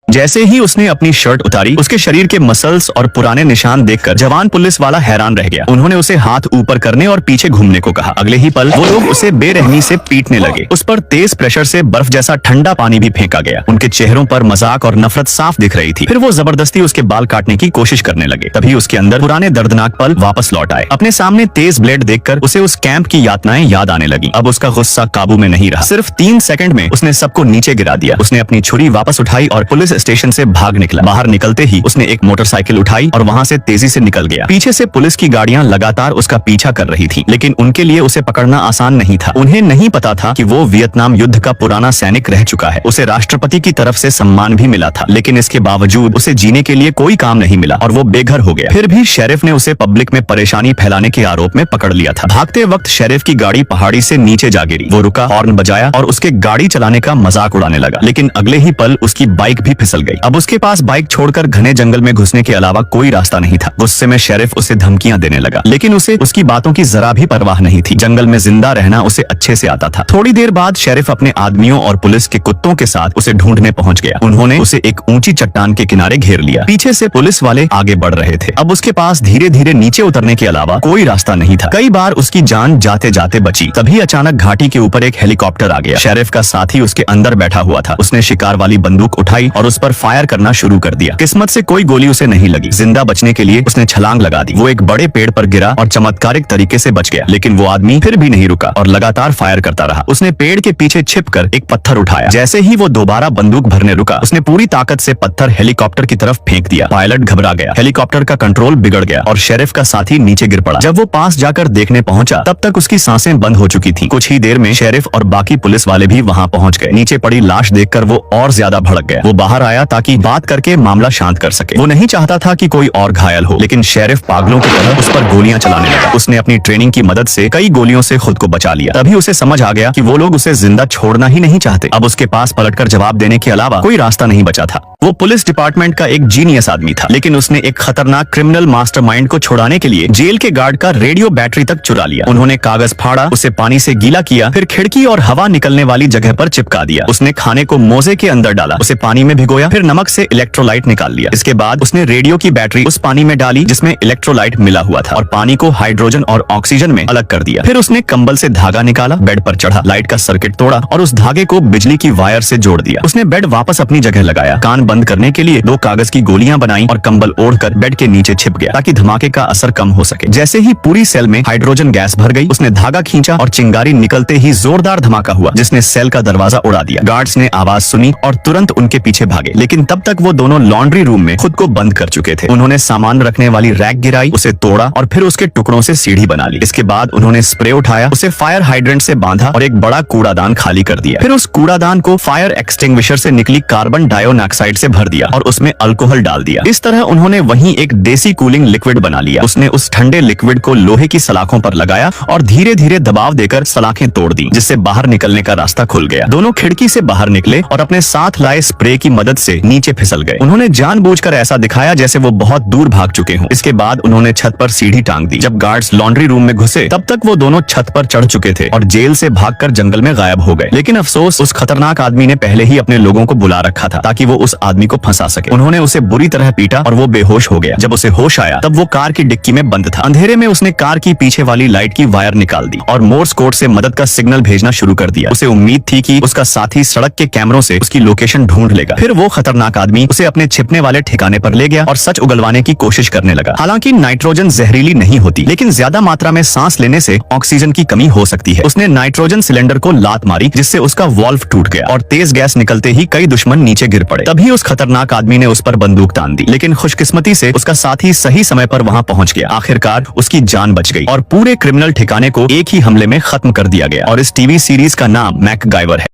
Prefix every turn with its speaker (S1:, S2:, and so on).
S1: जैसे ही उसने अपनी शर्ट उतारी, उसके शरीर के मसल्स और पुराने निशान देखकर जवान पुलिस वाला हैरान रह गया। उन्होंने उसे हाथ ऊपर करने और पीछे घूमने को कहा। अगले ही पल वो लोग उसे बेरहमी से पीटने लगे। उस पर तेज प्रेशर से बर्फ जैसा ठंडा पानी भी फेंका गया। उनके चेहरों पर मजाक और नफरत साफ दिख रही थी। फिर वो जबरदस्ती उसके बाल काटने की कोशिश करने लगे। तभी उसके अंदर पुराने दर्दनाक पल वापस लौट आए। अपने सामने तेज ब्लेड देखकर उसे उस कैंप की यातनाएं याद आने लगी। अब उसका गुस्सा काबू में नहीं रहा। सिर्फ 3 सेकंड में उसने सबको नीचे गिरा दिया। उसने अपनी छुरी वापस उठाई और पुलिस स्टेशन से भाग निकला। बाहर निकलते ही उसने एक मोटरसाइकिल उठाई और वहाँ से तेजी से निकल गया। पीछे से पुलिस की गाड़ियां लगातार उसका पीछा कर रही थी, लेकिन उनके लिए उसे पकड़ना आसान नहीं था। उन्हें नहीं पता था कि वो वियतनाम युद्ध का पुराना सैनिक रह चुका है। उसे राष्ट्रपति की तरफ से सम्मान भी मिला था, लेकिन इसके बावजूद उसे जीने के लिए कोई काम नहीं मिला और वो बेघर हो गया। फिर भी शेरिफ ने उसे पब्लिक में परेशानी फैलाने के आरोप में पकड़ लिया था। भागते वक्त शेरिफ की गाड़ी पहाड़ी से नीचे जा गिरी। वो रुका, हॉर्न बजाया और उसके गाड़ी चलाने का मजाक उड़ाने लगा, लेकिन अगले ही पल उसकी बाइक भी फिसल गई। अब उसके पास बाइक छोड़कर घने जंगल में घुसने के अलावा कोई रास्ता नहीं था। गुस्से में शेरिफ उसे धमकियां देने लगा, लेकिन उसे उसकी बातों की जरा भी परवाह नहीं थी। जंगल में जिंदा रहना उसे अच्छे से आता था। थोड़ी देर बाद शेरिफ अपने आदमियों और पुलिस के कुत्तों के साथ उसे ढूंढने पहुंच गया। उन्होंने उसे एक ऊंची चट्टान के किनारे घेर लिया। पीछे से पुलिस वाले आगे बढ़ रहे थे। अब उसके पास धीरे धीरे नीचे उतरने के अलावा कोई रास्ता नहीं था। कई बार उसकी जान जाते जाते बची। तभी अचानक घाटी के ऊपर एक हेलीकॉप्टर आ गया। शेरिफ का साथी उसके अंदर बैठा हुआ था। उसने शिकार वाली बंदूक उठाई और उस पर फायर करना शुरू कर दिया। किस्मत से कोई गोली उसे नहीं लगी। जिंदा बचने के लिए उसने छलांग लगा दी। वो एक बड़े पेड़ पर गिरा और चमत्कारिक तरीके से बच गया, लेकिन वो आदमी फिर भी नहीं रुका और लगातार फायर करता रहा। उसने पेड़ के पीछे छिपकर एक पत्थर उठाया। जैसे ही वो दोबारा बंदूक भरने रुका, उसने पूरी ताकत से पत्थर हेलीकॉप्टर की तरफ फेंक दिया। पायलट घबरा गया। हेलीकॉप्टर का कंट्रोल बिगड़ गया और शेरिफ का साथी नीचे गिर पड़ा। जब वो पास जाकर देखने पहुंचा, तब तक उसकी सांसें बंद हो चुकी थीं। कुछ ही देर में शेरिफ और बाकी पुलिस वाले भी वहां पहुंच गए। नीचे पड़ी लाश देखकर वो और ज्यादा भड़क गया। वो बाहर आया ताकि बात करके मामला शांत कर सके। वो नहीं चाहता था कि कोई और घायल हो, लेकिन शेरिफ पागलों की तरह उस पर गोलियां चलाने लगा। उसने अपनी ट्रेनिंग की मदद से कई गोलियों से खुद को बचा लिया। तभी उसे समझ आ गया कि वो लोग उसे जिंदा छोड़ना ही नहीं चाहते। अब उसके पास पलटकर जवाब देने के अलावा कोई रास्ता नहीं बचा था। वो पुलिस डिपार्टमेंट का एक जीनियस आदमी था, लेकिन उसने एक खतरनाक क्रिमिनल मास्टरमाइंड को छुड़ाने के लिए जेल के गार्ड का रेडियो बैटरी तक चुरा लिया। उन्होंने कागज फाड़ा, उसे पानी से गीला किया, फिर खिड़की और हवा निकलने वाली जगह पर चिपका दिया। उसने खाने को मोजे के अंदर डाला, उसे पानी में भिगोया, फिर नमक से इलेक्ट्रोलाइट निकाल लिया। इसके बाद उसने रेडियो की बैटरी उस पानी में डाली जिसमें इलेक्ट्रोलाइट मिला हुआ था और पानी को हाइड्रोजन और ऑक्सीजन में अलग कर दिया। फिर उसने कंबल से धागा निकाला, बेड पर चढ़ा, लाइट का सर्किट तोड़ा और उस धागे को बिजली की वायर से जोड़ दिया। उसने बेड वापस अपनी जगह लगाया, कान बंद करने के लिए 2 कागज की गोलियां बनाई और कंबल ओढ़कर बेड के नीचे छिप गया ताकि धमाके का असर कम हो सके। जैसे ही पूरी सेल में हाइड्रोजन गैस भर गई, उसने धागा खींचा और चिंगारी निकलते ही जोरदार धमाका हुआ जिसने सेल का दरवाजा उड़ा दिया। गार्ड्स ने आवाज सुनी और तुरंत उनके पीछे भागे, लेकिन तब तक वो दोनों लॉन्ड्री रूम में खुद को बंद कर चुके थे। उन्होंने सामान रखने वाली रैक गिराई, उसे तोड़ा और फिर उसके टुकड़ों से सीढ़ी बना ली। इसके बाद उन्होंने स्प्रे उठाया, उसे फायर हाइड्रेंट से बांधा और एक बड़ा कूड़ादान खाली कर दिया। फिर उस कूड़ादान को फायर एक्सटिंग्विशर से निकली कार्बन डाइऑक्साइड से भर दिया और उसमें अल्कोहल डाल दिया। इस तरह उन्होंने वहीं एक देसी कूलिंग लिक्विड बना लिया। उसने उस ठंडे लिक्विड को लोहे की सलाखों पर लगाया और धीरे धीरे दबाव देकर सलाखें तोड़ दी, जिससे बाहर निकलने का रास्ता खुल गया। दोनों खिड़की से बाहर निकले और अपने साथ लाए स्प्रे की मदद से नीचे फिसल गए। उन्होंने जानबूझकर ऐसा दिखाया जैसे वो बहुत दूर भाग चुके हों। इसके बाद उन्होंने छत पर सीढ़ी टांग दी। जब गार्ड्स लॉन्ड्री रूम में घुसे, तब तक वो दोनों छत पर चढ़ चुके थे और जेल से भागकर जंगल में गायब हो गए। लेकिन अफसोस, उस खतरनाक आदमी ने पहले ही अपने लोगों को बुला रखा था ताकि वो उस आदमी को फंसा सके। उन्होंने उसे बुरी तरह पीटा और वो बेहोश हो गया। जब उसे होश आया, तब वो कार की डिक्की में बंद था। अंधेरे में उसने कार की पीछे वाली लाइट की वायर निकाल दी और मोर्स कोड से मदद का सिग्नल भेजना शुरू कर दिया। उसे उम्मीद थी कि उसका साथी सड़क के कैमरों से उसकी लोकेशन ढूंढ लेगा। फिर वो खतरनाक आदमी उसे अपने छिपने वाले ठिकाने पर ले गया और सच उगलवाने की कोशिश करने लगा। हालांकि नाइट्रोजन जहरीली नहीं होती, लेकिन ज्यादा मात्रा में सांस लेने से ऑक्सीजन की कमी हो सकती है। उसने नाइट्रोजन सिलेंडर को लात मारी, जिससे उसका वाल्व टूट गया और तेज गैस निकलते ही कई दुश्मन नीचे गिर पड़े। तभी उस खतरनाक आदमी ने उस पर बंदूक तान दी, लेकिन खुशकिस्मती से उसका साथी सही समय पर वहां पहुंच गया। आखिरकार उसकी जान बच गई और पूरे क्रिमिनल ठिकाने को एक ही हमले में खत्म कर दिया गया। और इस टीवी सीरीज का नाम मैकगाइवर है।